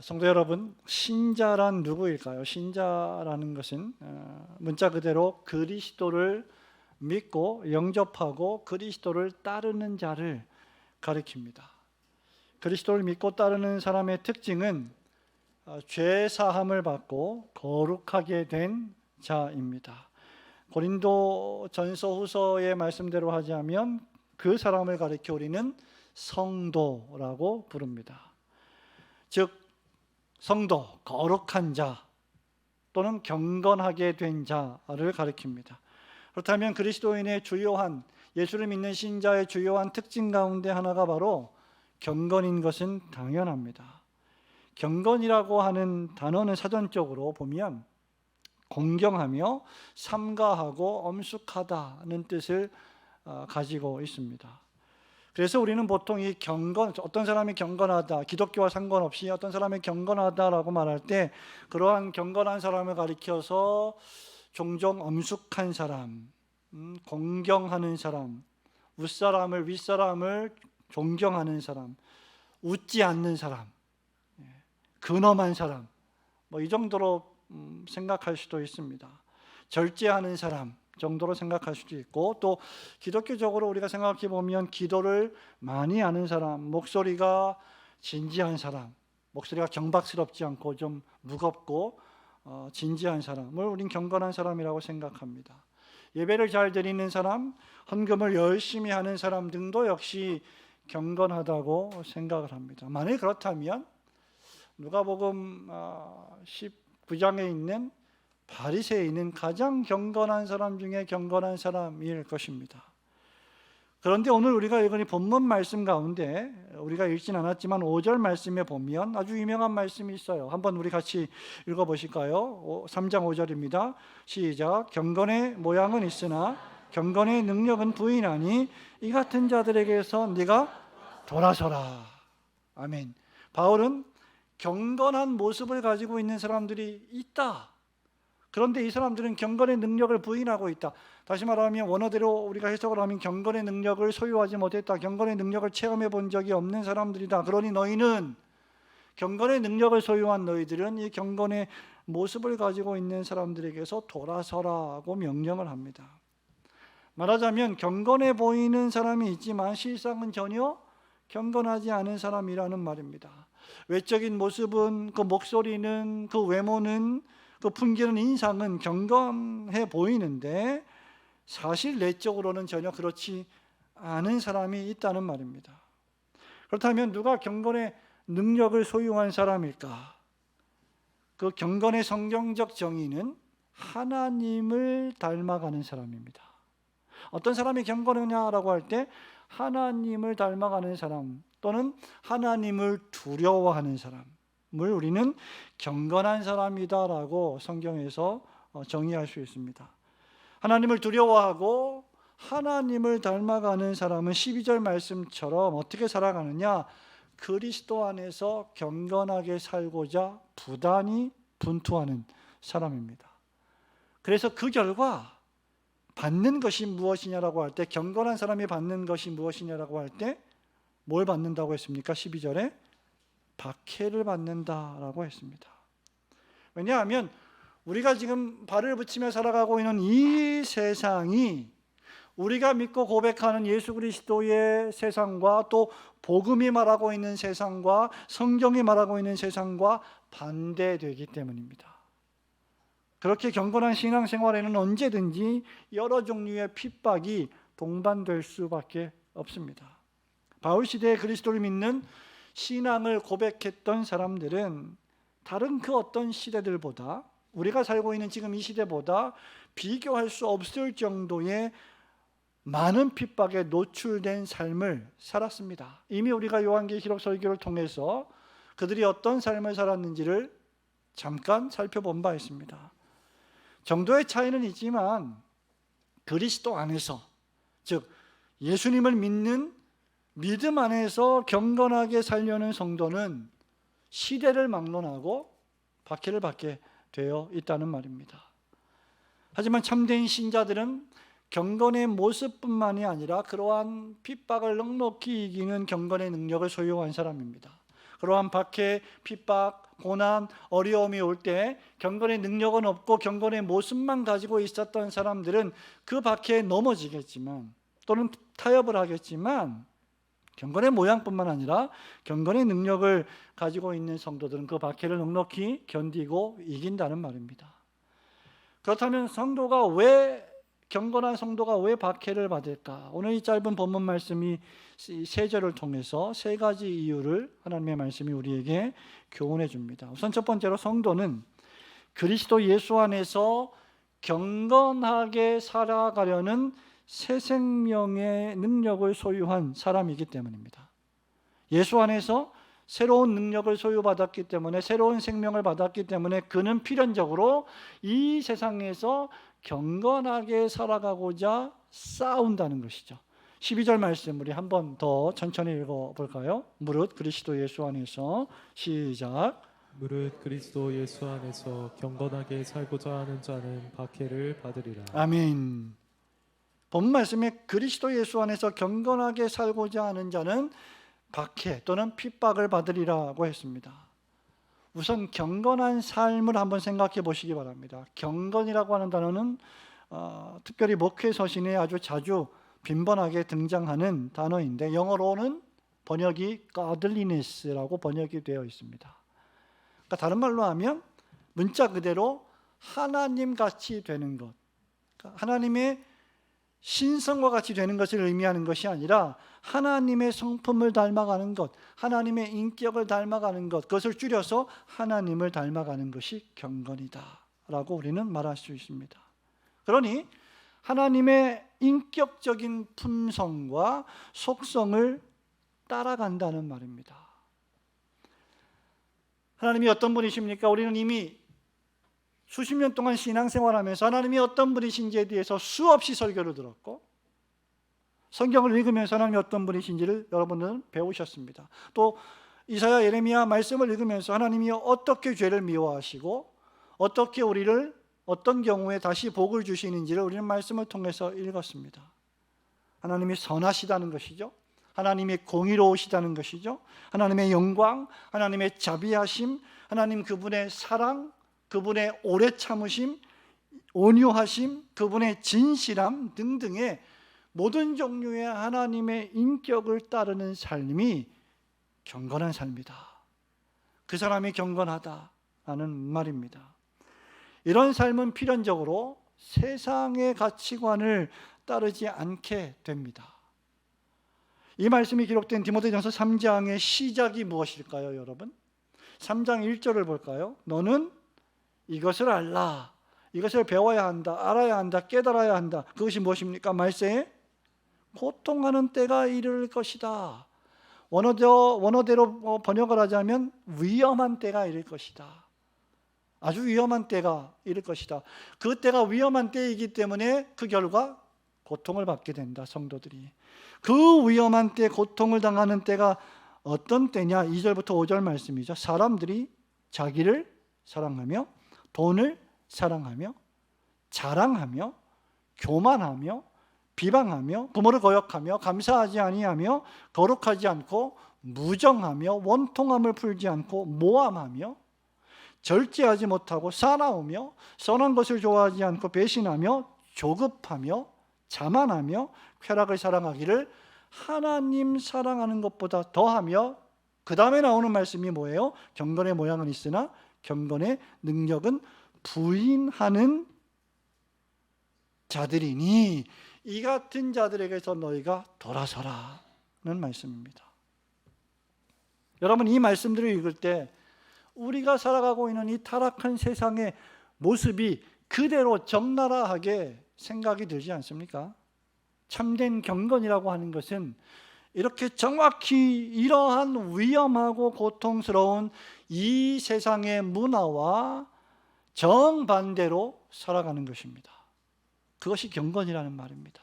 성도 여러분, 신자란 누구일까요? 신자라는 것은 문자 그대로 그리스도를 믿고 영접하고 그리스도를 따르는 자를 가리킵니다. 그리스도를 믿고 따르는 사람의 특징은 죄 사함을 받고 거룩하게 된 자입니다. 고린도 전서 후서의 말씀대로 하자면 그 사람을 가리켜 우리는 성도라고 부릅니다. 즉 성도, 거룩한 자 또는 경건하게 된 자를 가리킵니다. 그렇다면 그리스도인의 주요한, 예수를 믿는 신자의 주요한 특징 가운데 하나가 바로 경건인 것은 당연합니다. 경건이라고 하는 단어는 사전적으로 보면 공경하며 삼가하고 엄숙하다는 뜻을 가지고 있습니다. 그래서 우리는 보통 이 경건, 어떤 사람이 경건하다, 기독교와 상관없이 어떤 사람이 경건하다라고 말할 때 그러한 경건한 사람을 가리켜서 종종 엄숙한 사람, 공경하는 사람, 윗사람을 윗사람을 존경하는 사람, 웃지 않는 사람, 근엄한 사람, 이 정도로 생각할 수도 있습니다. 절제하는 사람 정도로 생각할 수도 있고, 또 기독교적으로 우리가 생각해 보면 기도를 많이 하는 사람, 목소리가 진지한 사람, 목소리가 경박스럽지 않고 좀 무겁고 진지한 사람을 우린 경건한 사람이라고 생각합니다. 예배를 잘 드리는 사람, 헌금을 열심히 하는 사람 등도 역시 경건하다고 생각을 합니다. 만약 그렇다면 누가복음 19장에 있는 바리새인은 가장 경건한 사람 중에 경건한 사람일 것입니다. 그런데 오늘 우리가 읽은 이 본문 말씀 가운데 우리가 읽진 않았지만 5절 말씀에 보면 아주 유명한 말씀이 있어요. 한번 우리 같이 읽어보실까요? 3장 5절입니다. 시작. 경건의 모양은 있으나 경건의 능력은 부인하니 이 같은 자들에게서 네가 돌아서라. 아멘. 바울은 경건한 모습을 가지고 있는 사람들이 있다. 그런데 이 사람들은 경건의 능력을 부인하고 있다. 다시 말하면 원어대로 우리가 해석을 하면 경건의 능력을 소유하지 못했다. 경건의 능력을 체험해 본 적이 없는 사람들이다. 그러니 너희는, 경건의 능력을 소유한 너희들은 이 경건의 모습을 가지고 있는 사람들에게서 돌아서라고 명령을 합니다. 말하자면 경건해 보이는 사람이 있지만 실상은 전혀 경건하지 않은 사람이라는 말입니다. 외적인 모습은, 그 목소리는, 그 외모는, 그 풍기는 인상은 경건해 보이는데 사실 내적으로는 전혀 그렇지 않은 사람이 있다는 말입니다. 그렇다면 누가 경건의 능력을 소유한 사람일까? 그 경건의 성경적 정의는 하나님을 닮아가는 사람입니다. 어떤 사람이 경건하냐라고 할 때 하나님을 닮아가는 사람 또는 하나님을 두려워하는 사람을 우리는 경건한 사람이다라고 성경에서 정의할 수 있습니다. 하나님을 두려워하고 하나님을 닮아가는 사람은 12절 말씀처럼 어떻게 살아가느냐? 그리스도 안에서 경건하게 살고자 부단히 분투하는 사람입니다. 그래서 그 결과 받는 것이 무엇이냐라고 할 때, 경건한 사람이 받는 것이 무엇이냐라고 할 때 뭘 받는다고 했습니까? 12절에 박해를 받는다라고 했습니다. 왜냐하면 우리가 지금 발을 붙이며 살아가고 있는 이 세상이 우리가 믿고 고백하는 예수 그리스도의 세상과 또 복음이 말하고 있는 세상과 성경이 말하고 있는 세상과 반대되기 때문입니다. 그렇게 경건한 신앙생활에는 언제든지 여러 종류의 핍박이 동반될 수밖에 없습니다. 바울 시대에 그리스도를 믿는 신앙을 고백했던 사람들은 다른 그 어떤 시대들보다, 우리가 살고 있는 지금 이 시대보다 비교할 수 없을 정도의 많은 핍박에 노출된 삶을 살았습니다. 이미 우리가 요한계시록 설교를 통해서 그들이 어떤 삶을 살았는지를 잠깐 살펴본 바 있습니다. 정도의 차이는 있지만 그리스도 안에서, 즉 예수님을 믿는 믿음 안에서 경건하게 살려는 성도는 시대를 막론하고 박해를 받게 되어 있다는 말입니다. 하지만 참된 신자들은 경건의 모습뿐만이 아니라 그러한 핍박을 넉넉히 이기는 경건의 능력을 소유한 사람입니다. 그러한 박해, 핍박, 고난, 어려움이 올 때 경건의 능력은 없고 경건의 모습만 가지고 있었던 사람들은 그 박해에 넘어지겠지만 또는 타협을 하겠지만 경건의 모양뿐만 아니라 경건의 능력을 가지고 있는 성도들은 그 박해를 넉넉히 견디고 이긴다는 말입니다. 그렇다면 경건한 성도가 왜 박해를 받을까? 오늘 이 짧은 본문 말씀이 세 절을 통해서 세 가지 이유를 하나님의 말씀이 우리에게 교훈해 줍니다. 우선 첫 번째로 성도는 그리스도 예수 안에서 경건하게 살아가려는 새 생명의 능력을 소유한 사람이기 때문입니다. 예수 안에서 새로운 능력을 소유받았기 때문에, 새로운 생명을 받았기 때문에 그는 필연적으로 이 세상에서 경건하게 살아가고자 싸운다는 것이죠. 12절 말씀 우리 한 번 더 천천히 읽어볼까요? 무릇 그리스도 예수 안에서, 시작. 무릇 그리스도 예수 안에서 경건하게 살고자 하는 자는 박해를 받으리라. 아멘. 본 말씀에 그리스도 예수 안에서 경건하게 살고자 하는 자는 박해 또는 핍박을 받으리라고 했습니다. 우선 경건한 삶을 한번 생각해 보시기 바랍니다. 경건이라고 하는 단어는 특별히 목회 서신에 아주 자주 빈번하게 등장하는 단어인데 영어로는 번역이 godliness라고 번역이 되어 있습니다. 그러니까 다른 말로 하면 문자 그대로 하나님같이 되는 것, 그러니까 하나님의 신성과 같이 되는 것을 의미하는 것이 아니라 하나님의 성품을 닮아가는 것, 하나님의 인격을 닮아가는 것, 그것을 줄여서 하나님을 닮아가는 것이 경건이다 라고 우리는 말할 수 있습니다. 그러니 하나님의 인격적인 품성과 속성을 따라간다는 말입니다. 하나님이 어떤 분이십니까? 우리는 이미 수십 년 동안 신앙생활하면서 하나님이 어떤 분이신지에 대해서 수없이 설교를 들었고 성경을 읽으면서 하나님이 어떤 분이신지를 여러분들은 배우셨습니다. 또 이사야, 예레미야 말씀을 읽으면서 하나님이 어떻게 죄를 미워하시고 어떻게 우리를 어떤 경우에 다시 복을 주시는지를 우리는 말씀을 통해서 읽었습니다. 하나님이 선하시다는 것이죠. 하나님이 공의로우시다는 것이죠. 하나님의 영광, 하나님의 자비하심, 하나님 그분의 사랑, 그분의 오래 참으심, 온유하심, 그분의 진실함 등등의 모든 종류의 하나님의 인격을 따르는 삶이 경건한 삶이다. 그 사람이 경건하다라는 말입니다. 이런 삶은 필연적으로 세상의 가치관을 따르지 않게 됩니다. 이 말씀이 기록된 디모데전서 3장의 시작이 무엇일까요, 여러분? 3장 1절을 볼까요? 너는 이것을 알라. 이것을 배워야 한다. 알아야 한다. 깨달아야 한다. 그것이 무엇입니까? 말세에 고통하는 때가 이를 것이다. 원어대로 번역을 하자면 위험한 때가 이를 것이다. 아주 위험한 때가 이를 것이다. 그 때가 위험한 때이기 때문에 그 결과 고통을 받게 된다, 성도들이. 그 위험한 때, 고통을 당하는 때가 어떤 때냐? 2절부터 5절 말씀이죠. 사람들이 자기를 사랑하며 돈을 사랑하며 자랑하며 교만하며 비방하며 부모를 거역하며 감사하지 아니하며 거룩하지 않고 무정하며 원통함을 풀지 않고 모함하며 절제하지 못하고 사나우며 선한 것을 좋아하지 않고 배신하며 조급하며 자만하며 쾌락을 사랑하기를 하나님 사랑하는 것보다 더하며, 그 다음에 나오는 말씀이 뭐예요? 경건의 모양은 있으나 경건의 능력은 부인하는 자들이니 이 같은 자들에게서 너희가 돌아서라는 말씀입니다. 여러분, 이 말씀들을 읽을 때 우리가 살아가고 있는 이 타락한 세상의 모습이 그대로 적나라하게 생각이 들지 않습니까? 참된 경건이라고 하는 것은 이렇게 정확히 이러한 위험하고 고통스러운 이 세상의 문화와 정반대로 살아가는 것입니다. 그것이 경건이라는 말입니다.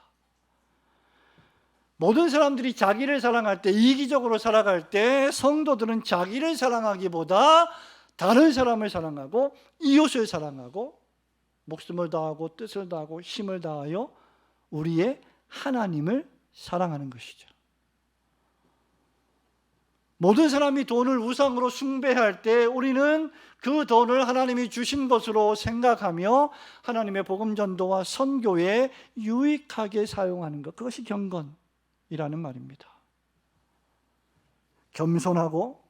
모든 사람들이 자기를 사랑할 때, 이기적으로 살아갈 때 성도들은 자기를 사랑하기보다 다른 사람을 사랑하고 이웃을 사랑하고 목숨을 다하고 뜻을 다하고 힘을 다하여 우리의 하나님을 사랑하는 것이죠. 모든 사람이 돈을 우상으로 숭배할 때 우리는 그 돈을 하나님이 주신 것으로 생각하며 하나님의 복음 전도와 선교에 유익하게 사용하는 것, 그것이 경건이라는 말입니다. 겸손하고,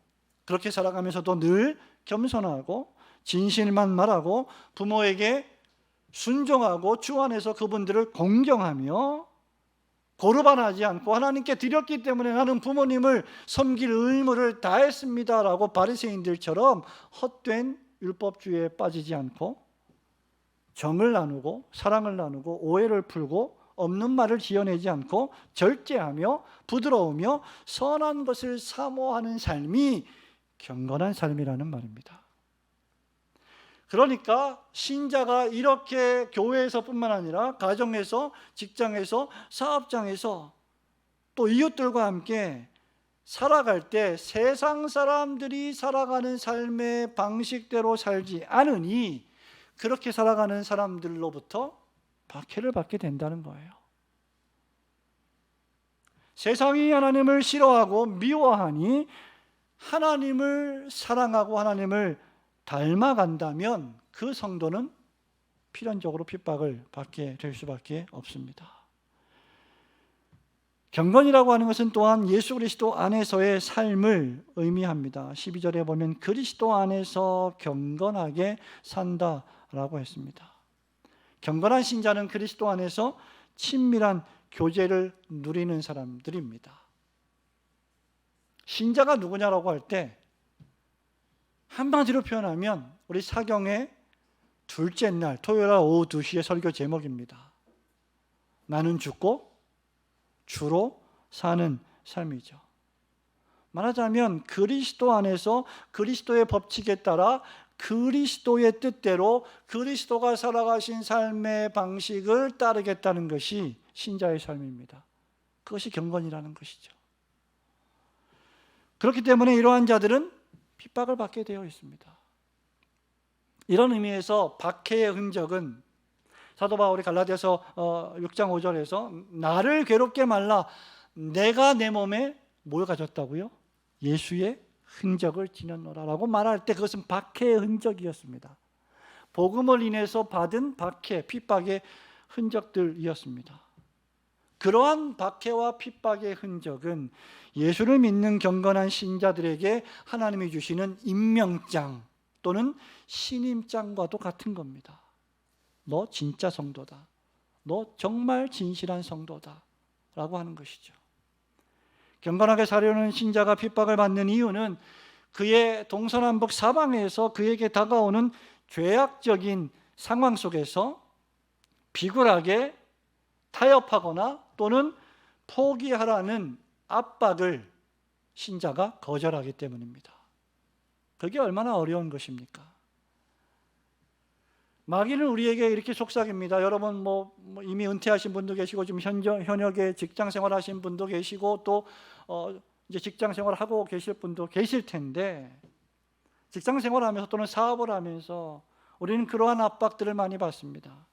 그렇게 살아가면서도 늘 겸손하고 진실만 말하고 부모에게 순종하고 주 안에서 그분들을 공경하며 고르반하지 않고 하나님께 드렸기 때문에 나는 부모님을 섬길 의무를 다했습니다라고 바리새인들처럼 헛된 율법주의에 빠지지 않고 정을 나누고 사랑을 나누고 오해를 풀고 없는 말을 지어내지 않고 절제하며 부드러우며 선한 것을 사모하는 삶이 경건한 삶이라는 말입니다. 그러니까 신자가 이렇게 교회에서뿐만 아니라 가정에서, 직장에서, 사업장에서 또 이웃들과 함께 살아갈 때 세상 사람들이 살아가는 삶의 방식대로 살지 않으니 그렇게 살아가는 사람들로부터 박해를 받게 된다는 거예요. 세상이 하나님을 싫어하고 미워하니 하나님을 사랑하고 하나님을 닮아간다면 그 성도는 필연적으로 핍박을 받게 될 수밖에 없습니다. 경건이라고 하는 것은 또한 예수 그리스도 안에서의 삶을 의미합니다. 12절에 보면 그리스도 안에서 경건하게 산다라고 했습니다. 경건한 신자는 그리스도 안에서 친밀한 교제를 누리는 사람들입니다. 신자가 누구냐라고 할 때 한마디로 표현하면 우리 사경의 둘째 날 토요일 오후 2시의 설교 제목입니다. 나는 죽고 주로 사는 삶이죠. 말하자면 그리스도 안에서 그리스도의 법칙에 따라 그리스도의 뜻대로 그리스도가 살아가신 삶의 방식을 따르겠다는 것이 신자의 삶입니다. 그것이 경건이라는 것이죠. 그렇기 때문에 이러한 자들은 핍박을 받게 되어 있습니다. 이런 의미에서 박해의 흔적은 사도 바울이 갈라디아서 6장 5절에서 나를 괴롭게 말라 내가 내 몸에 뭘 가졌다고요? 예수의 흔적을 지녔노라라고 말할 때 그것은 박해의 흔적이었습니다. 복음을 인해서 받은 박해, 핍박의 흔적들이었습니다. 그러한 박해와 핍박의 흔적은 예수를 믿는 경건한 신자들에게 하나님이 주시는 임명장 또는 신임장과도 같은 겁니다. 너 진짜 성도다. 너 정말 진실한 성도다. 라고 하는 것이죠. 경건하게 살려는 신자가 핍박을 받는 이유는 그의 동서남북 사방에서 그에게 다가오는 죄악적인 상황 속에서 비굴하게 타협하거나 또는 포기하라는 압박을 신자가 거절하기 때문입니다. 그게 얼마나 어려운 것입니까? 마귀는 우리에게 이렇게 속삭입니다. 여러분 이미 은퇴하신 분도 계시고 좀 현역에 직장 생활하신 분도 계시고 또 이제 직장 생활하고 계실 분도 계실 텐데 직장 생활하면서 또는 사업을 하면서 우리는 그러한 압박들을 많이 받습니다.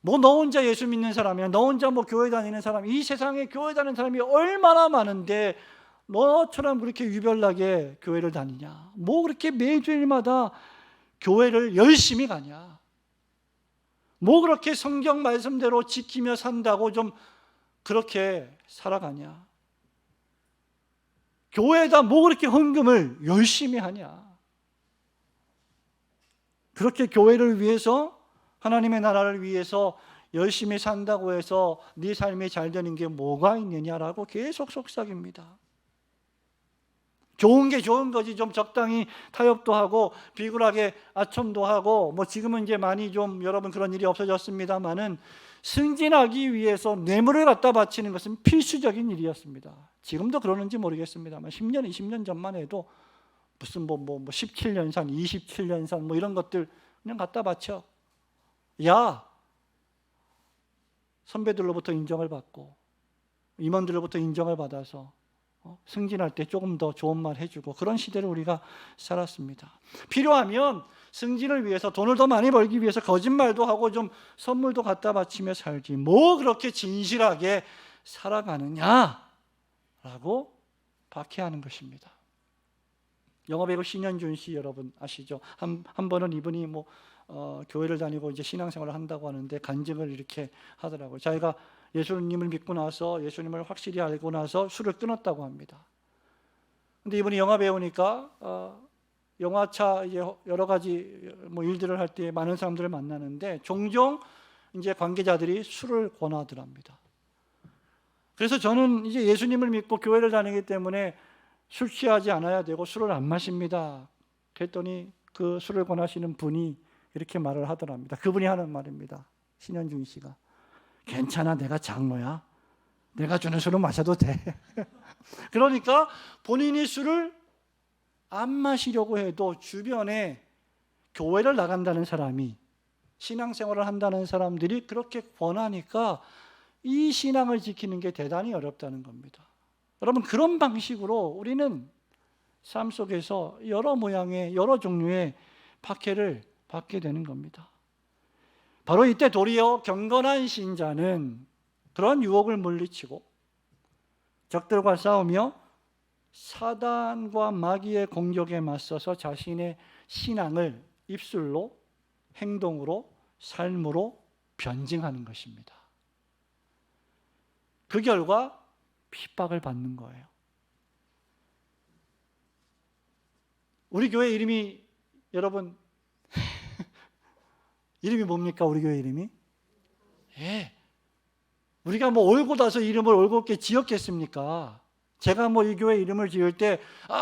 너 혼자 예수 믿는 사람이야. 너 혼자 교회 다니는 사람. 이 세상에 교회 다니는 사람이 얼마나 많은데 너처럼 그렇게 유별나게 교회를 다니냐. 그렇게 매주일마다 교회를 열심히 가냐. 그렇게 성경 말씀대로 지키며 산다고 좀 그렇게 살아가냐. 교회에다 그렇게 헌금을 열심히 하냐. 그렇게 교회를 위해서 하나님의 나라를 위해서 열심히 산다고 해서 네 삶이 잘 되는 게 뭐가 있느냐라고 계속 속삭입니다. 좋은 게 좋은 거지. 좀 적당히 타협도 하고 비굴하게 아첨도 하고 지금은 이제 많이 좀 여러분 그런 일이 없어졌습니다만은 승진하기 위해서 뇌물을 갖다 바치는 것은 필수적인 일이었습니다. 지금도 그러는지 모르겠습니다만 10년, 20년 전만 해도 무슨 17년산, 27년산 이런 것들 그냥 갖다 바쳐. 야, 선배들로부터 인정을 받고 임원들로부터 인정을 받아서 승진할 때 조금 더 좋은 말 해주고 그런 시대를 우리가 살았습니다. 필요하면 승진을 위해서 돈을 더 많이 벌기 위해서 거짓말도 하고 좀 선물도 갖다 바치며 살지 그렇게 진실하게 살아가느냐라고 박해하는 것입니다. 영화배우 신현준 씨 여러분 아시죠? 한 번은 이분이 교회를 다니고 이제 신앙생활을 한다고 하는데 간증을 이렇게 하더라고요. 자기가 예수님을 믿고 나서 예수님을 확실히 알고 나서 술을 끊었다고 합니다. 근데 이분이 영화 배우니까 영화차 이제 여러 가지 일들을 할 때 많은 사람들을 만나는데 종종 이제 관계자들이 술을 권하더랍니다. 그래서 저는 이제 예수님을 믿고 교회를 다니기 때문에 술 취하지 않아야 되고 술을 안 마십니다. 그랬더니 그 술을 권하시는 분이 이렇게 말을 하더랍니다. 그분이 하는 말입니다. 신현중 씨가. 괜찮아, 내가 장로야. 내가 주는 술은 마셔도 돼. 그러니까 본인이 술을 안 마시려고 해도 주변에 교회를 나간다는 사람이, 신앙생활을 한다는 사람들이 그렇게 권하니까 이 신앙을 지키는 게 대단히 어렵다는 겁니다. 여러분, 그런 방식으로 우리는 삶 속에서 여러 모양의 여러 종류의 박해를 받게 되는 겁니다. 바로 이때 도리어 경건한 신자는 그런 유혹을 물리치고 적들과 싸우며 사단과 마귀의 공격에 맞서서 자신의 신앙을 입술로, 행동으로, 삶으로 변증하는 것입니다. 그 결과 핍박을 받는 거예요. 우리 교회 이름이 여러분 이름이 뭡니까? 우리 교회 이름이? 예. 우리가 올곧 와서 이름을 올곧게 지었겠습니까? 제가 이 교회 이름을 지을 때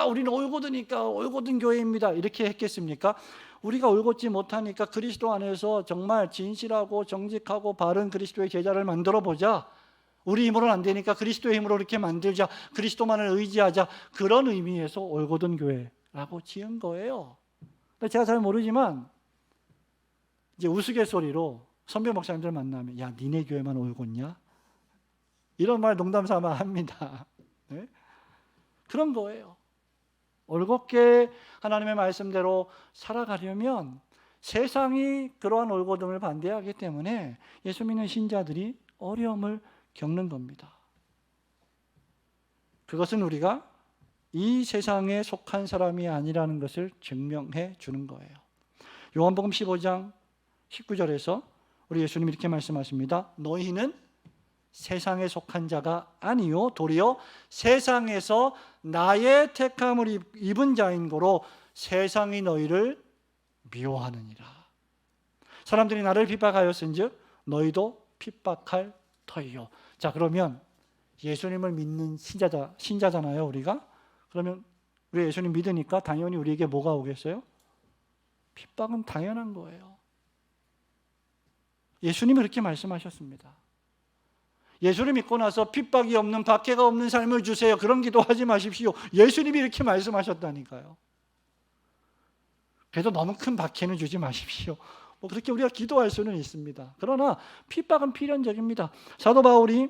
우리는 올곧으니까 올곧은 교회입니다 이렇게 했겠습니까? 우리가 올곧지 못하니까 그리스도 안에서 정말 진실하고 정직하고 바른 그리스도의 제자를 만들어 보자. 우리 힘으로는 안 되니까 그리스도의 힘으로 이렇게 만들자. 그리스도만을 의지하자. 그런 의미에서 올곧은 교회라고 지은 거예요. 제가 잘 모르지만 이제 우스갯소리로 선배 목사님들 만나면 야, 니네 교회만 올곧냐? 이런 말 농담 삼아 합니다. 네? 그런 거예요. 올곧게 하나님의 말씀대로 살아가려면 세상이 그러한 올곧음을 반대하기 때문에 예수 믿는 신자들이 어려움을 겪는 겁니다. 그것은 우리가 이 세상에 속한 사람이 아니라는 것을 증명해 주는 거예요. 요한복음 15장 19절에서 우리 예수님이 이렇게 말씀하십니다. 너희는 세상에 속한 자가 아니요 도리어 세상에서 나의 택함을 입은 자인 고로 세상이 너희를 미워하느니라. 사람들이 나를 핍박하였은즉 너희도 핍박할 터이요. 자, 그러면 예수님을 믿는 신자잖아요, 우리가. 그러면 우리 예수님 믿으니까 당연히 우리에게 뭐가 오겠어요? 핍박은 당연한 거예요. 예수님이 그렇게 말씀하셨습니다. 예수를 믿고 나서 핍박이 없는, 박해가 없는 삶을 주세요. 그런 기도하지 마십시오. 예수님이 이렇게 말씀하셨다니까요. 그래도 너무 큰 박해는 주지 마십시오. 그렇게 우리가 기도할 수는 있습니다. 그러나 핍박은 필연적입니다. 사도 바울이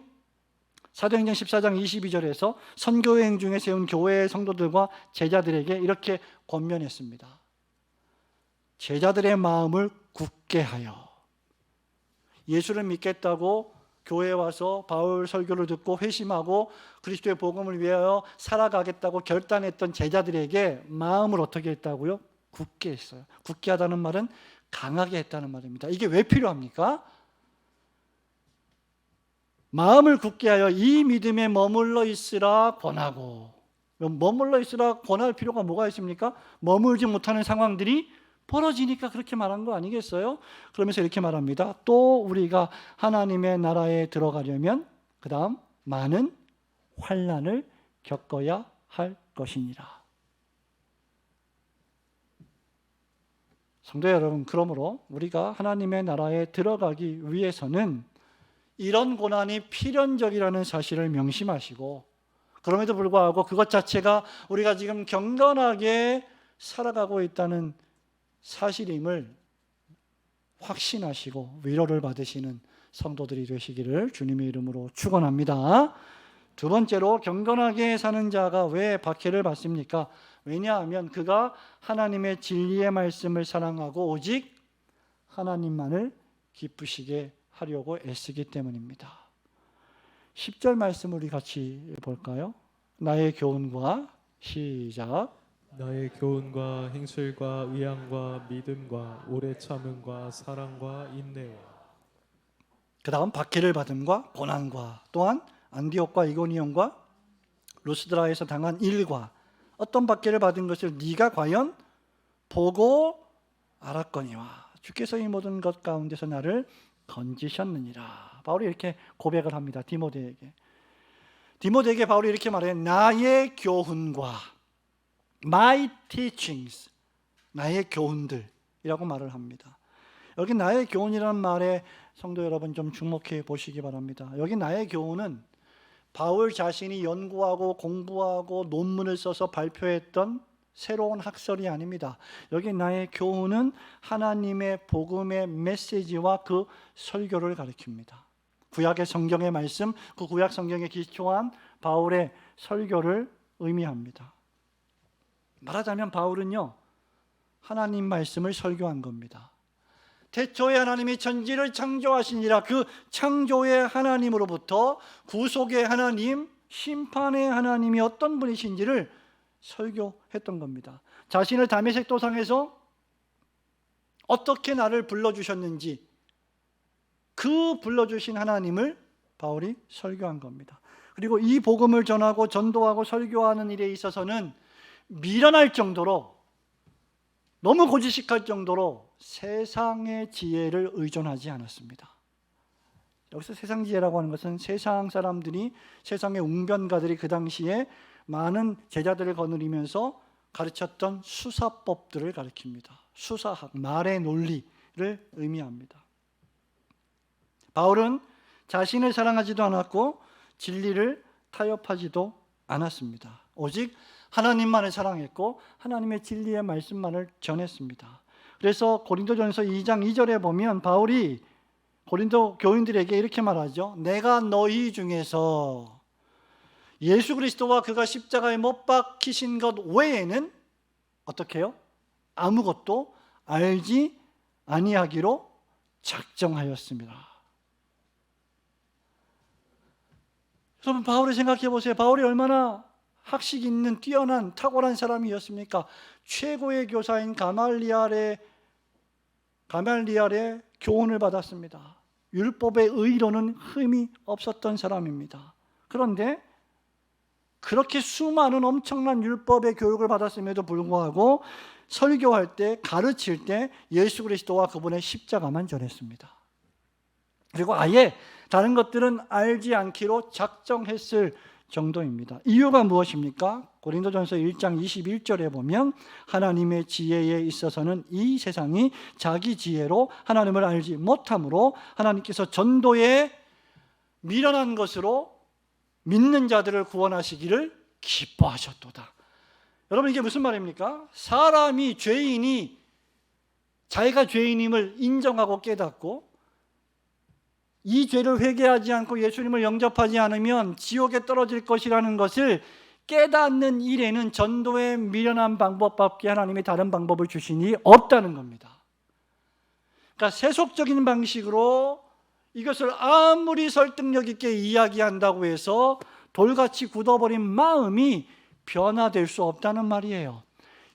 사도행전 14장 22절에서 선교여행 중에 세운 교회의 성도들과 제자들에게 이렇게 권면했습니다. 제자들의 마음을 굳게 하여. 예수를 믿겠다고 교회에 와서 바울 설교를 듣고 회심하고 그리스도의 복음을 위하여 살아가겠다고 결단했던 제자들에게 마음을 어떻게 했다고요? 굳게 했어요. 굳게 하다는 말은 강하게 했다는 말입니다. 이게 왜 필요합니까? 마음을 굳게 하여 이 믿음에 머물러 있으라 권하고. 머물러 있으라 권할 필요가 뭐가 있습니까? 머물지 못하는 상황들이 벌어지니까 그렇게 말한 거 아니겠어요? 그러면서 이렇게 말합니다. 또 우리가 하나님의 나라에 들어가려면 그 다음 많은 환난을 겪어야 할 것이니라. 성도 여러분, 그러므로 우리가 하나님의 나라에 들어가기 위해서는 이런 고난이 필연적이라는 사실을 명심하시고, 그럼에도 불구하고 그것 자체가 우리가 지금 경건하게 살아가고 있다는 사실임을 확신하시고 위로를 받으시는 성도들이 되시기를 주님의 이름으로 축원합니다. 두 번째로, 경건하게 사는 자가 왜 박해를 받습니까? 왜냐하면 그가 하나님의 진리의 말씀을 사랑하고 오직 하나님만을 기쁘시게 하려고 애쓰기 때문입니다. 10절 말씀 우리 같이 볼까요? 나의 교훈과 시작. 나의 교훈과 행실과 의향과 믿음과 오래 참음과 사랑과 인내와 그 다음 박해를 받음과 고난과 또한 안디옥과 이고니온과 루스드라에서 당한 일과 어떤 박해를 받은 것을 네가 과연 보고 알았거니와 주께서 이 모든 것 가운데서 나를 건지셨느니라. 바울이 이렇게 고백을 합니다. 디모데에게 바울이 이렇게 말해요. 나의 교훈과 my teachings, 나의 교훈들이라고 말을 합니다. 여기 나의 교훈이라는 말에 성도 여러분 좀 주목해 보시기 바랍니다. 여기 나의 교훈은 바울 자신이 연구하고 공부하고 논문을 써서 발표했던 새로운 학설이 아닙니다. 여기 나의 교훈은 하나님의 복음의 메시지와 그 설교를 가리킵니다. 구약의 성경의 말씀, 그 구약 성경에 기초한 바울의 설교를 의미합니다. 말하자면 바울은요, 하나님 말씀을 설교한 겁니다. 태초에 하나님이 천지를 창조하시니라. 그 창조의 하나님으로부터 구속의 하나님, 심판의 하나님이 어떤 분이신지를 설교했던 겁니다. 자신을 다메섹 도상에서 어떻게 나를 불러주셨는지 그 불러주신 하나님을 바울이 설교한 겁니다. 그리고 이 복음을 전하고 전도하고 설교하는 일에 있어서는 미련할 정도로, 너무 고지식할 정도로 세상의 지혜를 의존하지 않았습니다. 여기서 세상 지혜라고 하는 것은 세상 사람들이, 세상의 웅변가들이 그 당시에 많은 제자들을 거느리면서 가르쳤던 수사법들을 가리킵니다. 수사학, 말의 논리를 의미합니다. 바울은 자신을 사랑하지도 않았고 진리를 타협하지도 않았습니다. 오직 하나님만을 사랑했고 하나님의 진리의 말씀만을 전했습니다. 그래서 고린도전서 2장 2절에 보면 바울이 고린도 교인들에게 이렇게 말하죠. 내가 너희 중에서 예수 그리스도와 그가 십자가에 못 박히신 것 외에는 어떻게 해요? 아무것도 알지 아니하기로 작정하였습니다. 여러분, 바울을 생각해 보세요. 바울이 얼마나 학식 있는 뛰어난 탁월한 사람이었습니까? 최고의 교사인 가말리알의 교훈을 받았습니다. 율법의 의로는 흠이 없었던 사람입니다. 그런데 그렇게 수많은 엄청난 율법의 교육을 받았음에도 불구하고 설교할 때, 가르칠 때 예수 그리스도와 그분의 십자가만 전했습니다. 그리고 아예 다른 것들은 알지 않기로 작정했을 정도입니다. 이유가 무엇입니까? 고린도전서 1장 21절에 보면 하나님의 지혜에 있어서는 이 세상이 자기 지혜로 하나님을 알지 못함으로 하나님께서 전도에 미련한 것으로 믿는 자들을 구원하시기를 기뻐하셨도다. 여러분, 이게 무슨 말입니까? 사람이, 죄인이 자기가 죄인임을 인정하고 깨닫고 이 죄를 회개하지 않고 예수님을 영접하지 않으면 지옥에 떨어질 것이라는 것을 깨닫는 일에는 전도의 미련한 방법밖에 하나님이 다른 방법을 주시니 없다는 겁니다. 그러니까 세속적인 방식으로 이것을 아무리 설득력 있게 이야기한다고 해서 돌같이 굳어버린 마음이 변화될 수 없다는 말이에요.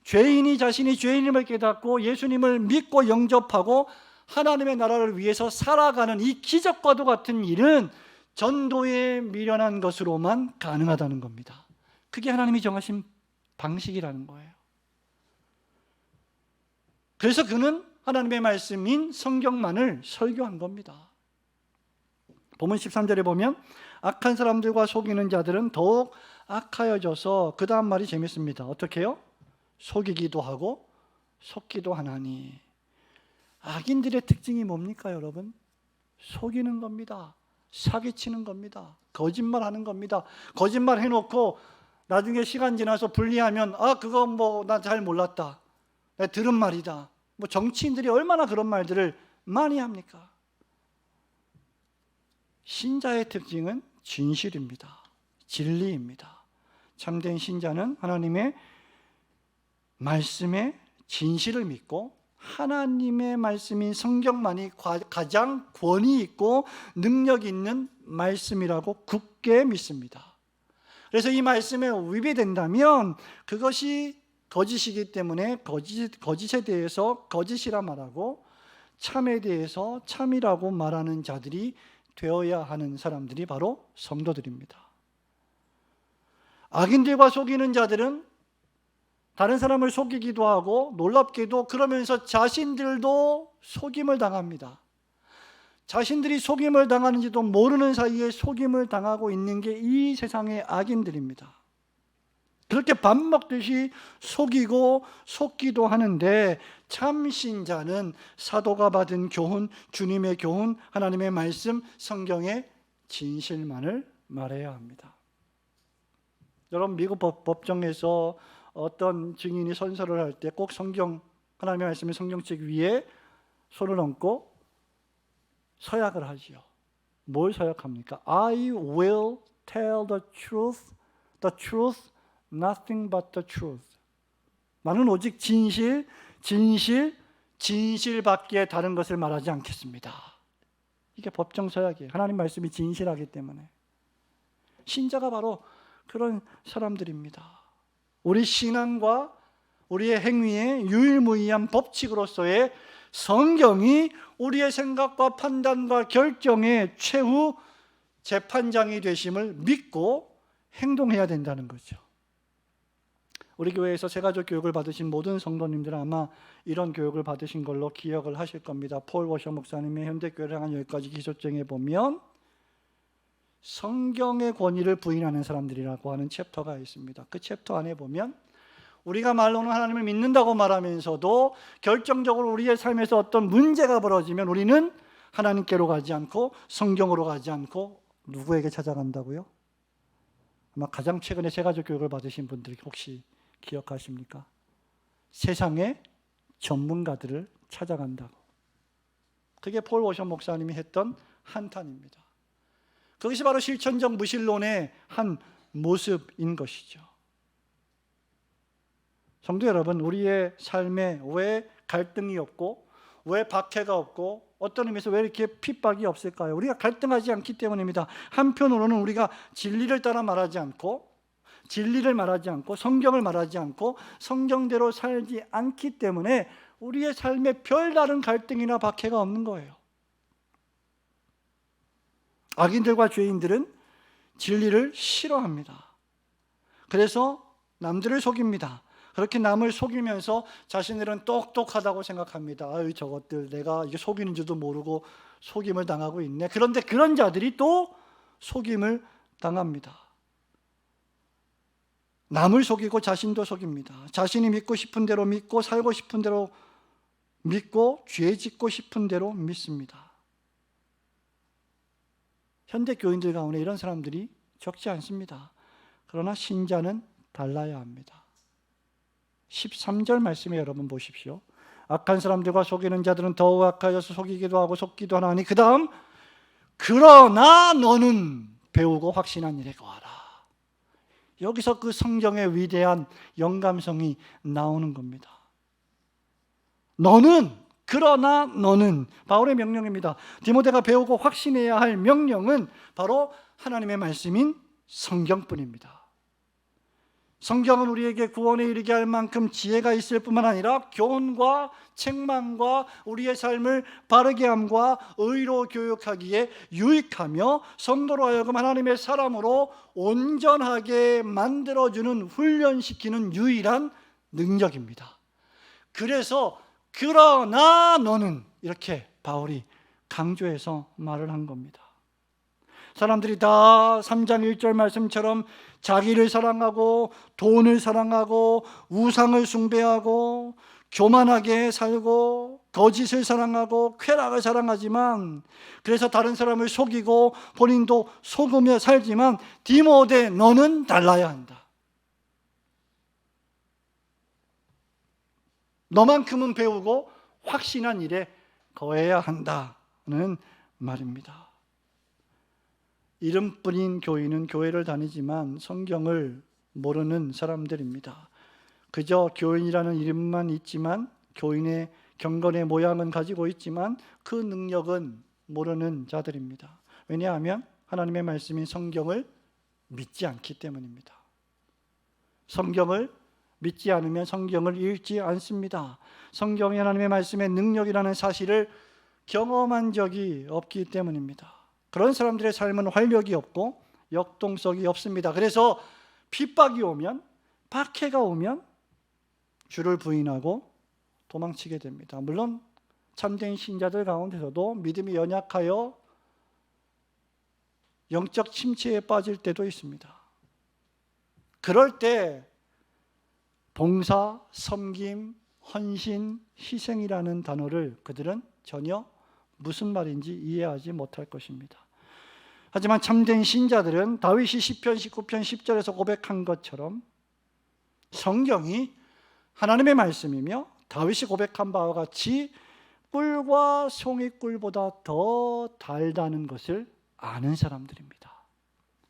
죄인이 자신이 죄인임을 깨닫고 예수님을 믿고 영접하고 하나님의 나라를 위해서 살아가는 이 기적과도 같은 일은 전도에 미련한 것으로만 가능하다는 겁니다. 그게 하나님이 정하신 방식이라는 거예요. 그래서 그는 하나님의 말씀인 성경만을 설교한 겁니다. 본문 13절에 보면 악한 사람들과 속이는 자들은 더욱 악하여져서, 그 다음 말이 재밌습니다. 어떻게 해요? 속이기도 하고 속기도 하나니. 악인들의 특징이 뭡니까, 여러분? 속이는 겁니다. 사기치는 겁니다. 거짓말하는 겁니다. 거짓말 해놓고 나중에 시간 지나서 분리하면 그거 뭐 나 잘 몰랐다, 내가 들은 말이다. 뭐 정치인들이 얼마나 그런 말들을 많이 합니까? 신자의 특징은 진실입니다. 진리입니다. 참된 신자는 하나님의 말씀의 진실을 믿고 하나님의 말씀인 성경만이 가장 권위 있고 능력 있는 말씀이라고 굳게 믿습니다. 그래서 이 말씀에 위배된다면 그것이 거짓이기 때문에 거짓에 대해서 거짓이라 말하고 참에 대해서 참이라고 말하는 자들이 되어야 하는 사람들이 바로 성도들입니다. 악인들과 속이는 자들은 다른 사람을 속이기도 하고 놀랍게도 그러면서 자신들도 속임을 당합니다. 자신들이 속임을 당하는지도 모르는 사이에 속임을 당하고 있는 게 이 세상의 악인들입니다. 그렇게 밥 먹듯이 속이고 속기도 하는데 참 신자는 사도가 받은 교훈, 주님의 교훈, 하나님의 말씀, 성경의 진실만을 말해야 합니다. 여러분, 미국 법정에서 어떤 증인이 선서를 할 때 꼭 성경, 하나님의 말씀의 성경책 위에 손을 얹고 서약을 하지요. 뭘 서약합니까? I will tell the truth, nothing but the truth. 나는 오직 진실, 진실밖에 다른 것을 말하지 않겠습니다. 이게 법정 서약이에요. 하나님 말씀이 진실하기 때문에. 신자가 바로 그런 사람들입니다. 우리 신앙과 우리의 행위의 유일무이한 법칙으로서의 성경이 우리의 생각과 판단과 결정의 최후 재판장이 되심을 믿고 행동해야 된다는 거죠. 우리 교회에서 새가족 교육을 받으신 모든 성도님들은 아마 이런 교육을 받으신 걸로 기억을 하실 겁니다. 폴 워셔 목사님의 현대교회를 향한 10가지 기초점에 보면 성경의 권위를 부인하는 사람들이라고 하는 챕터가 있습니다. 그 챕터 안에 보면 우리가 말로는 하나님을 믿는다고 말하면서도 결정적으로 우리의 삶에서 어떤 문제가 벌어지면 우리는 하나님께로 가지 않고 성경으로 가지 않고 누구에게 찾아간다고요? 아마 가장 최근에 새가족 교육을 받으신 분들이 혹시 기억하십니까? 세상의 전문가들을 찾아간다고. 그게 폴 워셔 목사님이 했던 한탄입니다. 그것이 바로 실천적 무신론의 한 모습인 것이죠. 성도 여러분, 우리의 삶에 왜 갈등이 없고 왜 박해가 없고 어떤 의미에서 왜 이렇게 핍박이 없을까요? 우리가 갈등하지 않기 때문입니다. 한편으로는 우리가 진리를 따라 말하지 않고 성경을 말하지 않고 성경대로 살지 않기 때문에 우리의 삶에 별다른 갈등이나 박해가 없는 거예요. 악인들과 죄인들은 진리를 싫어합니다. 그래서 남들을 속입니다. 그렇게 남을 속이면서 자신들은 똑똑하다고 생각합니다. 아유, 저것들 내가 이게 속이는 줄도 모르고 속임을 당하고 있네. 그런데 그런 자들이 또 속임을 당합니다. 남을 속이고 자신도 속입니다. 자신이 믿고 싶은 대로 믿고 살고 싶은 대로 믿고 죄 짓고 싶은 대로 믿습니다. 현대 교인들 가운데 이런 사람들이 적지 않습니다. 그러나 신자는 달라야 합니다. 13절 말씀에 여러분 보십시오. 악한 사람들과 속이는 자들은 더욱 악하여서 속이기도 하고 속기도 하나니 그 다음 그러나 너는 배우고 확신한 일에 거하라. 여기서 그 성경의 위대한 영감성이 나오는 겁니다. 그러나 너는 바울의 명령입니다. 디모데가 배우고 확신해야 할 명령은 바로 하나님의 말씀인 성경뿐입니다. 성경은 우리에게 구원에 이르게 할 만큼 지혜가 있을 뿐만 아니라 교훈과 책망과 우리의 삶을 바르게 함과 의로 교육하기에 유익하며 성도로 하여금 하나님의 사람으로 온전하게 만들어주는, 훈련시키는 유일한 능력입니다. 그래서 그러나 너는 이렇게 바울이 강조해서 말을 한 겁니다. 사람들이 다 3장 1절 말씀처럼 자기를 사랑하고 돈을 사랑하고 우상을 숭배하고 교만하게 살고 거짓을 사랑하고 쾌락을 사랑하지만 그래서 다른 사람을 속이고 본인도 속으며 살지만 디모데 너는 달라야 한다. 너만큼은 배우고 확신한 일에 거해야 한다는 말입니다. 이름뿐인 교인은 교회를 다니지만 성경을 모르는 사람들입니다. 그저 교인이라는 이름만 있지만 교인의 경건의 모양은 가지고 있지만 그 능력은 모르는 자들입니다. 왜냐하면 하나님의 말씀인 성경을 믿지 않기 때문입니다. 성경을 믿지 않으면 성경을 읽지 않습니다. 성경이 하나님의 말씀의 능력이라는 사실을 경험한 적이 없기 때문입니다. 그런 사람들의 삶은 활력이 없고 역동성이 없습니다. 그래서 핍박이 오면, 박해가 오면 주를 부인하고 도망치게 됩니다. 물론 참된 신자들 가운데서도 믿음이 연약하여 영적 침체에 빠질 때도 있습니다. 그럴 때 봉사, 섬김, 헌신, 희생이라는 단어를 그들은 전혀 무슨 말인지 이해하지 못할 것입니다. 하지만 참된 신자들은 다윗이 시편 19편 10절에서 고백한 것처럼 성경이 하나님의 말씀이며 다윗이 고백한 바와 같이 꿀과 송이꿀보다 더 달다는 것을 아는 사람들입니다.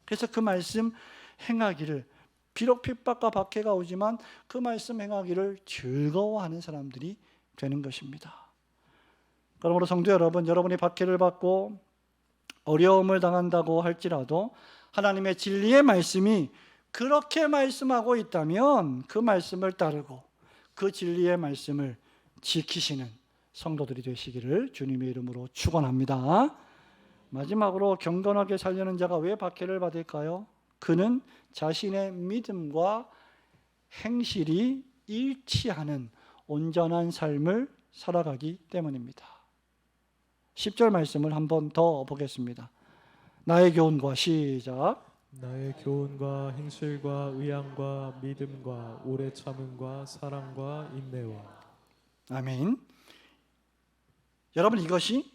그래서 그 말씀 행하기를, 비록 핍박과 박해가 오지만 그 말씀 행하기를 즐거워하는 사람들이 되는 것입니다. 그러므로 성도 여러분, 여러분이 박해를 받고 어려움을 당한다고 할지라도 하나님의 진리의 말씀이 그렇게 말씀하고 있다면 그 말씀을 따르고 그 진리의 말씀을 지키시는 성도들이 되시기를 주님의 이름으로 축원합니다. 마지막으로 경건하게 살려는 자가 왜 박해를 받을까요? 그는 자신의 믿음과 행실이 일치하는 온전한 삶을 살아가기 때문입니다. 10절 말씀을 한 번 더 보겠습니다. 나의 교훈과 시작. 나의 교훈과 행실과 의향과 믿음과 오래 참음과 사랑과 인내와. 아멘. 여러분, 이것이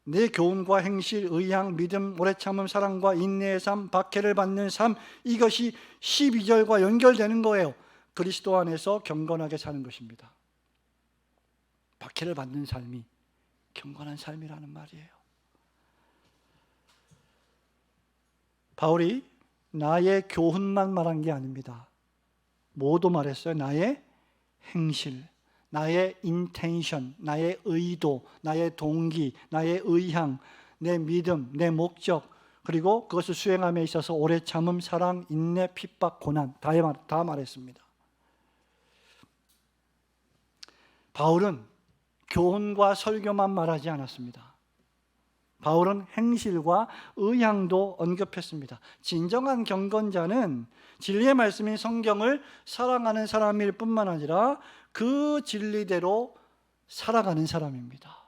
내 교훈과 행실, 의향, 믿음, 오래 참음, 사랑과 인내의 삶, 박해를 받는 삶, 이것이 12절과 연결되는 거예요. 그리스도 안에서 경건하게 사는 것입니다. 박해를 받는 삶이 경건한 삶이라는 말이에요. 바울이 나의 교훈만 말한 게 아닙니다. 뭐도 말했어요? 나의 행실, 나의 인텐션, 나의 의도, 나의 동기, 나의 의향, 내 믿음, 내 목적, 그리고 그것을 수행함에 있어서 오래 참음, 사랑, 인내, 핍박, 고난 다 말했습니다. 바울은 교훈과 설교만 말하지 않았습니다. 바울은 행실과 의향도 언급했습니다. 진정한 경건자는 진리의 말씀인 성경을 사랑하는 사람일 뿐만 아니라 그 진리대로 살아가는 사람입니다.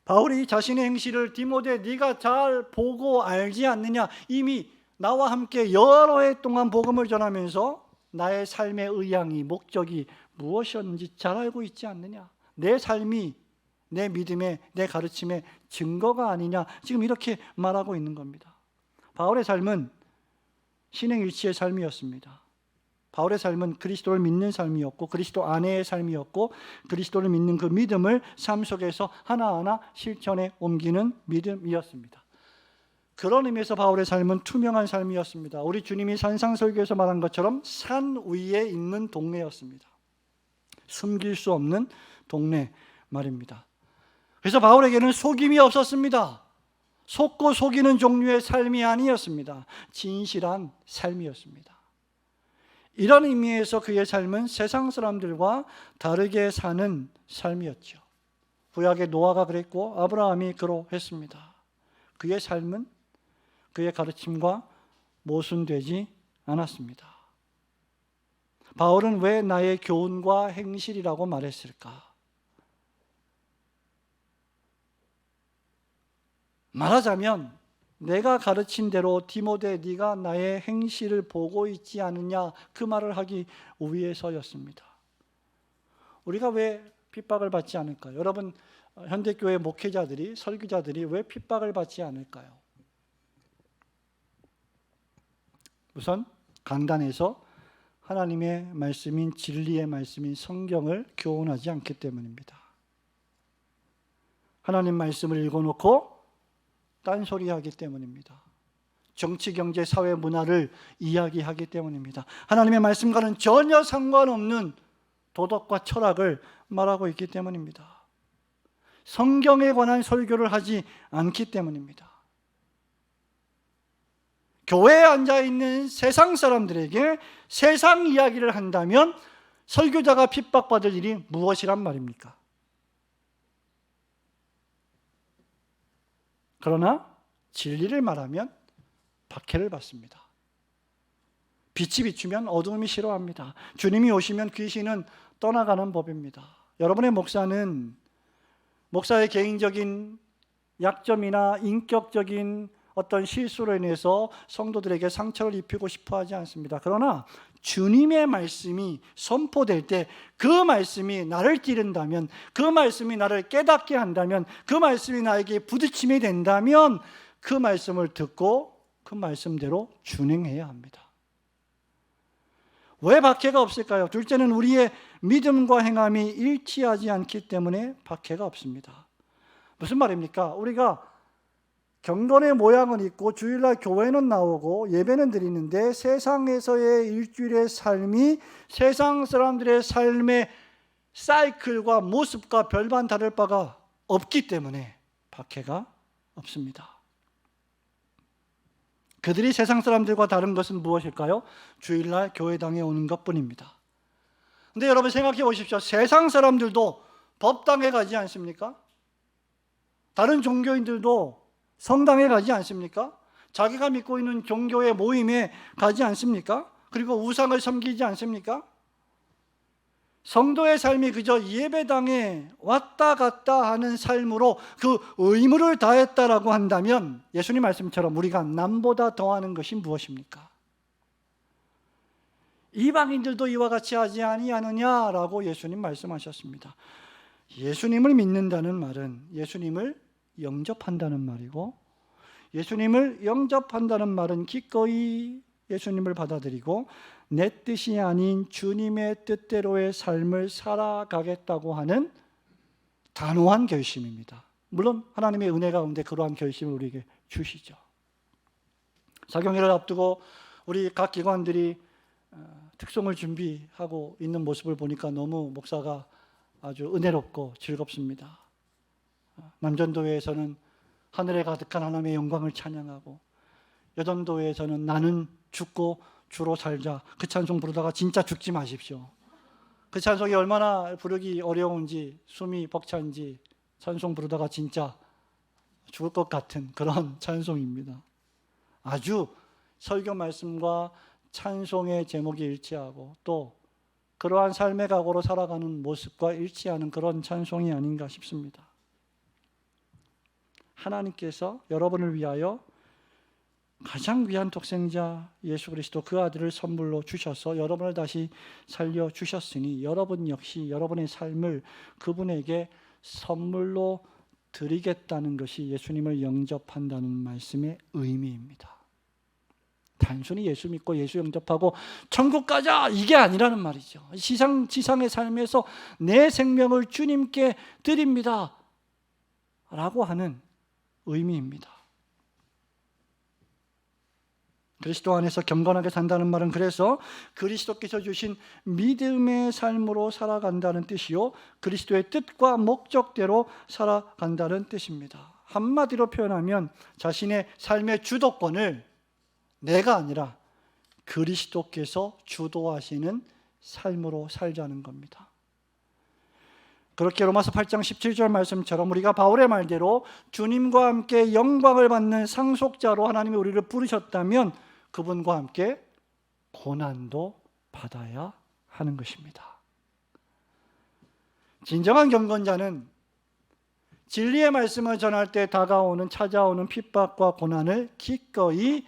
바울이 자신의 행실을 디모데 네가 잘 보고 알지 않느냐, 이미 나와 함께 여러 해 동안 복음을 전하면서 나의 삶의 의향이, 목적이 무엇이었는지 잘 알고 있지 않느냐, 내 삶이 내 믿음의, 내 가르침의 증거가 아니냐, 지금 이렇게 말하고 있는 겁니다. 바울의 삶은 신행일치의 삶이었습니다. 바울의 삶은 그리스도를 믿는 삶이었고 그리스도 안에의 삶이었고 그리스도를 믿는 그 믿음을 삶 속에서 하나하나 실천에 옮기는 믿음이었습니다. 그런 의미에서 바울의 삶은 투명한 삶이었습니다. 우리 주님이 산상설교에서 말한 것처럼 산 위에 있는 동네였습니다. 숨길 수 없는 동네 말입니다. 그래서 바울에게는 속임이 없었습니다. 속고 속이는 종류의 삶이 아니었습니다. 진실한 삶이었습니다. 이런 의미에서 그의 삶은 세상 사람들과 다르게 사는 삶이었죠. 구약의 노아가 그랬고 아브라함이 그러했습니다. 그의 삶은 그의 가르침과 모순되지 않았습니다. 바울은 왜 나의 교훈과 행실이라고 말했을까? 말하자면 내가 가르친 대로 디모데 네가 나의 행실을 보고 있지 않느냐, 그 말을 하기 위해서였습니다. 우리가 왜 핍박을 받지 않을까요? 여러분, 현대교회 목회자들이, 설교자들이 왜 핍박을 받지 않을까요? 우선 간단해서 하나님의 말씀인 진리의 말씀인 성경을 교훈하지 않기 때문입니다. 하나님 말씀을 읽어놓고 딴소리하기 때문입니다. 정치, 경제, 사회, 문화를 이야기하기 때문입니다. 하나님의 말씀과는 전혀 상관없는 도덕과 철학을 말하고 있기 때문입니다. 성경에 관한 설교를 하지 않기 때문입니다. 교회에 앉아 있는 세상 사람들에게 세상 이야기를 한다면 설교자가 핍박받을 일이 무엇이란 말입니까? 그러나 진리를 말하면 박해를 받습니다. 빛이 비추면 어두움이 싫어합니다. 주님이 오시면 귀신은 떠나가는 법입니다. 여러분의 목사는 목사의 개인적인 약점이나 인격적인 어떤 실수로 인해서 성도들에게 상처를 입히고 싶어 하지 않습니다. 그러나 주님의 말씀이 선포될 때 그 말씀이 나를 찌른다면, 그 말씀이 나를 깨닫게 한다면, 그 말씀이 나에게 부딪힘이 된다면 그 말씀을 듣고 그 말씀대로 준행해야 합니다. 왜 박해가 없을까요? 둘째는 우리의 믿음과 행함이 일치하지 않기 때문에 박해가 없습니다. 무슨 말입니까? 우리가 경건의 모양은 있고 주일날 교회는 나오고 예배는 드리는데 세상에서의 일주일의 삶이 세상 사람들의 삶의 사이클과 모습과 별반 다를 바가 없기 때문에 박해가 없습니다. 그들이 세상 사람들과 다른 것은 무엇일까요? 주일날 교회당에 오는 것뿐입니다. 근데 여러분 생각해 보십시오. 세상 사람들도 법당에 가지 않습니까? 다른 종교인들도 성당에 가지 않습니까? 자기가 믿고 있는 종교의 모임에 가지 않습니까? 그리고 우상을 섬기지 않습니까? 성도의 삶이 그저 예배당에 왔다 갔다 하는 삶으로 그 의무를 다했다라고 한다면 예수님 말씀처럼 우리가 남보다 더하는 것이 무엇입니까? 이방인들도 이와 같이 하지 아니하느냐라고 예수님 말씀하셨습니다. 예수님을 믿는다는 말은 예수님을 영접한다는 말이고, 예수님을 영접한다는 말은 기꺼이 예수님을 받아들이고 내 뜻이 아닌 주님의 뜻대로의 삶을 살아가겠다고 하는 단호한 결심입니다. 물론 하나님의 은혜 가운데 그러한 결심을 우리에게 주시죠. 사경회를 앞두고 우리 각 기관들이 특송을 준비하고 있는 모습을 보니까 너무 목사가 아주 은혜롭고 즐겁습니다. 남전도회에서는 하늘에 가득한 하나님의 영광을 찬양하고, 여전도회에서는 나는 죽고 주로 살자, 그 찬송 부르다가 진짜 죽지 마십시오. 그 찬송이 얼마나 부르기 어려운지, 숨이 벅찬지 찬송 부르다가 진짜 죽을 것 같은 그런 찬송입니다. 아주 설교 말씀과 찬송의 제목이 일치하고 또 그러한 삶의 각오로 살아가는 모습과 일치하는 그런 찬송이 아닌가 싶습니다. 하나님께서 여러분을 위하여 가장 귀한 독생자 예수 그리스도 그 아들을 선물로 주셔서 여러분을 다시 살려주셨으니 여러분 역시 여러분의 삶을 그분에게 선물로 드리겠다는 것이 예수님을 영접한다는 말씀의 의미입니다. 단순히 예수 믿고 예수 영접하고 천국 가자 이게 아니라는 말이죠. 지상의 삶에서 내 생명을 주님께 드립니다 라고 하는 의미입니다. 그리스도 안에서 경건하게 산다는 말은 그래서 그리스도께서 주신 믿음의 삶으로 살아간다는 뜻이요, 그리스도의 뜻과 목적대로 살아간다는 뜻입니다. 한마디로 표현하면 자신의 삶의 주도권을 내가 아니라 그리스도께서 주도하시는 삶으로 살자는 겁니다. 그렇게 로마서 8장 17절 말씀처럼 우리가 바울의 말대로 주님과 함께 영광을 받는 상속자로 하나님이 우리를 부르셨다면 그분과 함께 고난도 받아야 하는 것입니다. 진정한 경건자는 진리의 말씀을 전할 때 찾아오는 핍박과 고난을 기꺼이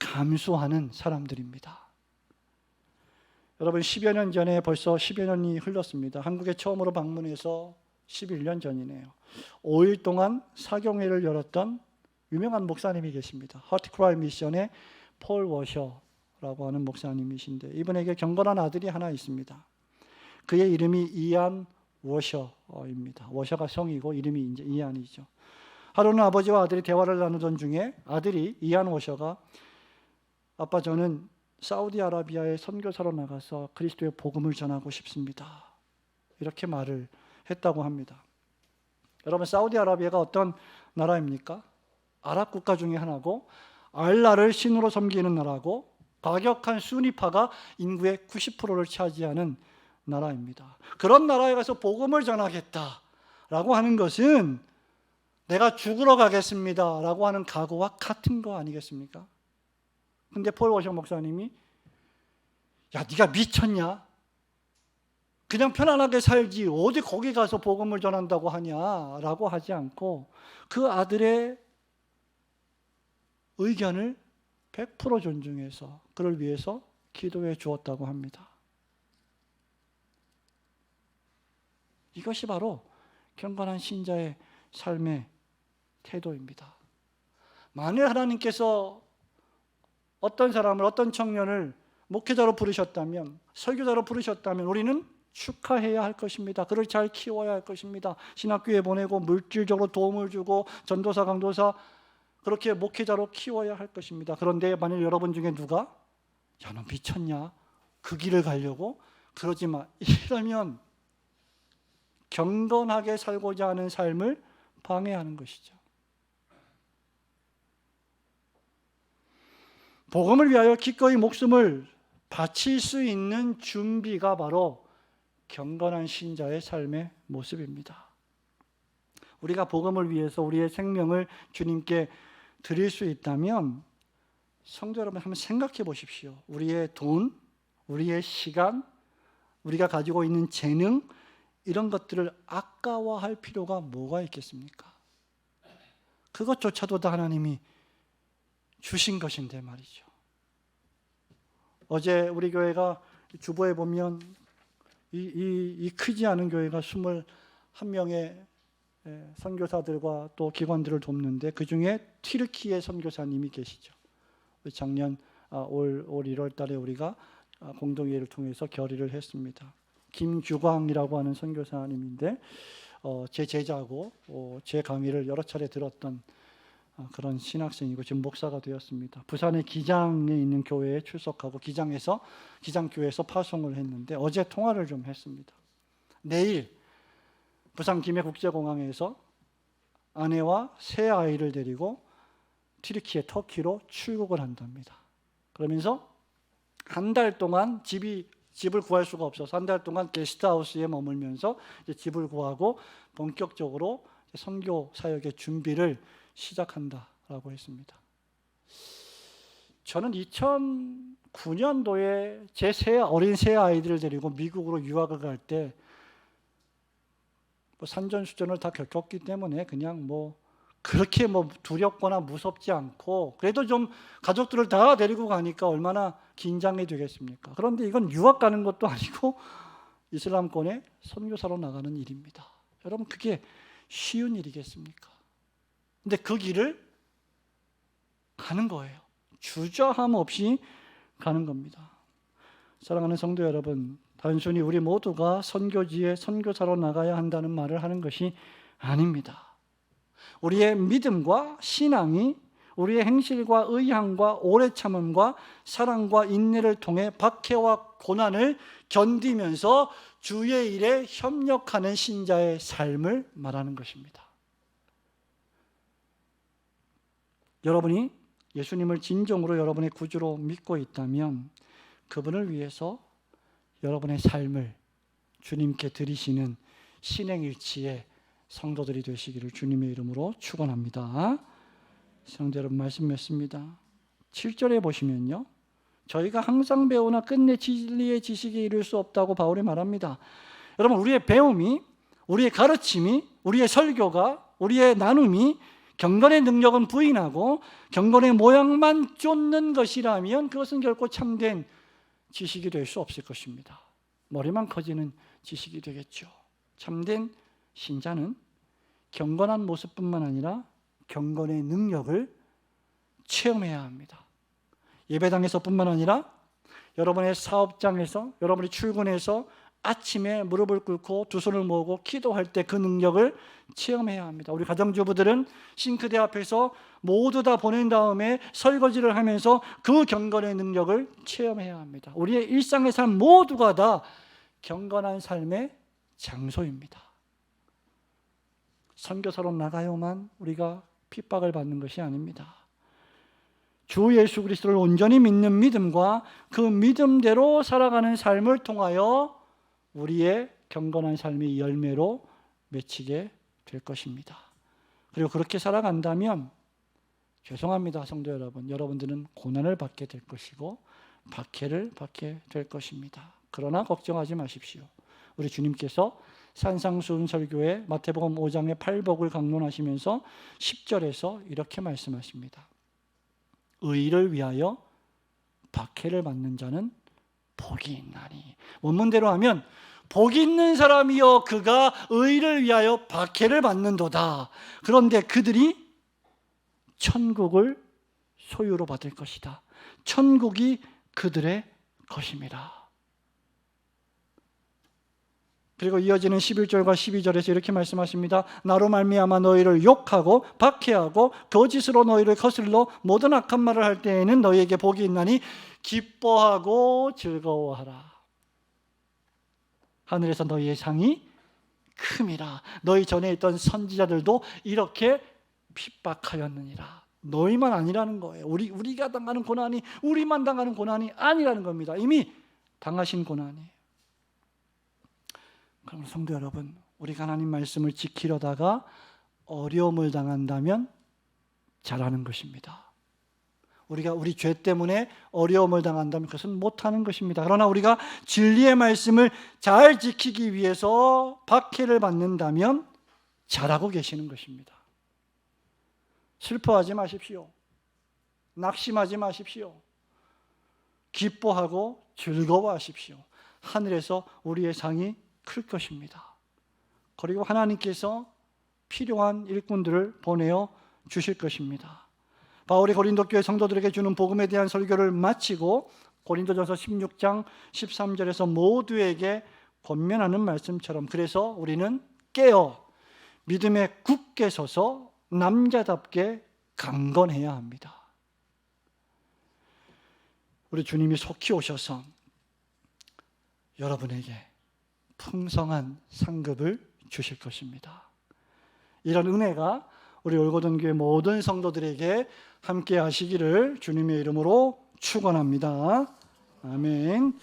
감수하는 사람들입니다. 여러분 10여 년 전에 벌써 10여 년이 흘렀습니다. 한국에 처음으로 방문해서 11년 전이네요. 5일 동안 사경회를 열었던 유명한 목사님이 계십니다. 하트크라이 미션의 폴 워셔라고 하는 목사님이신데 이분에게 경건한 아들이 하나 있습니다. 그의 이름이 이안 워셔입니다. 워셔가 성이고 이름이 이제 이안이죠. 하루는 아버지와 아들이 대화를 나누던 중에 아들이 이안 워셔가 아빠 저는 사우디아라비아에 선교사로 나가서 그리스도의 복음을 전하고 싶습니다. 이렇게 말을 했다고 합니다. 여러분 사우디아라비아가 어떤 나라입니까? 아랍 국가 중에 하나고 알라를 신으로 섬기는 나라고 과격한 순위파가 인구의 90%를 차지하는 나라입니다. 그런 나라에 가서 복음을 전하겠다라고 하는 것은 내가 죽으러 가겠습니다라고 하는 각오와 같은 거 아니겠습니까? 근데 폴 워셔 목사님이 야, 네가 미쳤냐? 그냥 편안하게 살지 어디 거기 가서 복음을 전한다고 하냐라고 하지 않고 그 아들의 의견을 100% 존중해서 그를 위해서 기도해 주었다고 합니다. 이것이 바로 경건한 신자의 삶의 태도입니다. 만일 하나님께서 어떤 사람을, 어떤 청년을 목회자로 부르셨다면, 설교자로 부르셨다면 우리는 축하해야 할 것입니다. 그를 잘 키워야 할 것입니다. 신학교에 보내고 물질적으로 도움을 주고 전도사, 강도사 그렇게 목회자로 키워야 할 것입니다. 그런데 만일 여러분 중에 누가 야, 너 미쳤냐? 그 길을 가려고? 그러지 마. 이러면 경건하게 살고자 하는 삶을 방해하는 것이죠. 복음을 위하여 기꺼이 목숨을 바칠 수 있는 준비가 바로 경건한 신자의 삶의 모습입니다. 우리가 복음을 위해서 우리의 생명을 주님께 드릴 수 있다면 성도 여러분 한번 생각해 보십시오. 우리의 돈, 우리의 시간, 우리가 가지고 있는 재능 이런 것들을 아까워할 필요가 뭐가 있겠습니까? 그것조차도 다 하나님이 주신 것인데 말이죠. 어제 우리 교회가 주보에 보면 이 크지 않은 교회가 21명의 선교사들과 또 기관들을 돕는데 그 중에 튀르키예 선교사님이 계시죠. 작년 올 1월 달에 우리가 공동회의를 통해서 결의를 했습니다. 김규광이라고 하는 선교사님인데 제 제자고 제 강의를 여러 차례 들었던 그런 신학생이고 지금 목사가 되었습니다. 부산의 기장에 있는 교회에 출석하고 기장교회에서 파송을 했는데 어제 통화를 좀 했습니다. 내일 부산 김해국제공항에서 아내와 세 아이를 데리고 튀르키예 터키로 출국을 한답니다. 그러면서 한 달 동안 집을 구할 수가 없어서 한 달 동안 게스트하우스에 머물면서 이제 집을 구하고 본격적으로 선교 사역의 준비를 시작한다라고 했습니다. 저는 2009년도에 제 어린 세 아이들을 데리고 미국으로 유학을 갈 때 산전수전을 다 겪었기 때문에 그냥 그렇게 두렵거나 무섭지 않고 그래도 좀 가족들을 다 데리고 가니까 얼마나 긴장이 되겠습니까? 그런데 이건 유학 가는 것도 아니고 이슬람권의 선교사로 나가는 일입니다. 여러분 그게 쉬운 일이겠습니까? 근데 그 길을 가는 거예요. 주저함 없이 가는 겁니다. 사랑하는 성도 여러분, 단순히 우리 모두가 선교지에 선교사로 나가야 한다는 말을 하는 것이 아닙니다. 우리의 믿음과 신앙이 우리의 행실과 의향과 오래 참음과 사랑과 인내를 통해 박해와 고난을 견디면서 주의 일에 협력하는 신자의 삶을 말하는 것입니다. 여러분이 예수님을 진정으로 여러분의 구주로 믿고 있다면 그분을 위해서 여러분의 삶을 주님께 드리시는 신행일치의 성도들이 되시기를 주님의 이름으로 축원합니다. 성도 여러분 말씀 맺습니다. 7절에 보시면요. 저희가 항상 배우나 끝내 진리의 지식에 이를 수 없다고 바울이 말합니다. 여러분 우리의 배움이, 우리의 가르침이, 우리의 설교가, 우리의 나눔이 경건의 능력은 부인하고 경건의 모양만 쫓는 것이라면 그것은 결코 참된 지식이 될 수 없을 것입니다. 머리만 커지는 지식이 되겠죠. 참된 신자는 경건한 모습뿐만 아니라 경건의 능력을 체험해야 합니다. 예배당에서뿐만 아니라 여러분의 사업장에서, 여러분이 출근해서 아침에 무릎을 꿇고 두 손을 모으고 기도할 때 그 능력을 체험해야 합니다. 우리 가정주부들은 싱크대 앞에서 모두 다 보낸 다음에 설거지를 하면서 그 경건의 능력을 체험해야 합니다. 우리의 일상의 삶 모두가 다 경건한 삶의 장소입니다. 선교사로 나가야만 우리가 핍박을 받는 것이 아닙니다. 주 예수 그리스도를 온전히 믿는 믿음과 그 믿음대로 살아가는 삶을 통하여 우리의 경건한 삶의 열매로 맺히게 될 것입니다. 그리고 그렇게 살아간다면 죄송합니다, 성도 여러분. 여러분들은 고난을 받게 될 것이고 박해를 받게 될 것입니다. 그러나 걱정하지 마십시오. 우리 주님께서 산상수훈 설교에 마태복음 5장의 팔복을 강론하시면서 10절에서 이렇게 말씀하십니다. 의를 위하여 박해를 받는 자는 복이 있나니. 원문대로 하면 복이 있는 사람이여 그가 의를 위하여 박해를 받는도다. 그런데 그들이 천국을 소유로 받을 것이다. 천국이 그들의 것입니다. 그리고 이어지는 11절과 12절에서 이렇게 말씀하십니다. 나로 말미암아 너희를 욕하고 박해하고 거짓으로 너희를 거슬러 모든 악한 말을 할 때에는 너희에게 복이 있나니 기뻐하고 즐거워하라. 하늘에서 너희의 상이 큼이라. 너희 전에 있던 선지자들도 이렇게 핍박하였느니라. 너희만 아니라는 거예요. 우리가 당하는 고난이 우리만 당하는 고난이 아니라는 겁니다. 이미 당하신 고난이에요. 그럼 성도 여러분, 우리가 하나님 말씀을 지키려다가 어려움을 당한다면 잘하는 것입니다. 우리가 우리 죄 때문에 어려움을 당한다면 그것은 못하는 것입니다. 그러나 우리가 진리의 말씀을 잘 지키기 위해서 박해를 받는다면 잘하고 계시는 것입니다. 슬퍼하지 마십시오. 낙심하지 마십시오. 기뻐하고 즐거워하십시오. 하늘에서 우리의 상이 클 것입니다. 그리고 하나님께서 필요한 일꾼들을 보내어 주실 것입니다. 바울이 고린도 교회 성도들에게 주는 복음에 대한 설교를 마치고 고린도전서 16장 13절에서 모두에게 권면하는 말씀처럼 그래서 우리는 깨어 믿음에 굳게 서서 남자답게 강건해야 합니다. 우리 주님이 속히 오셔서 여러분에게 풍성한 상급을 주실 것입니다. 이런 은혜가 우리 올고든 교회 모든 성도들에게 함께 하시기를 주님의 이름으로 축원합니다. 아멘.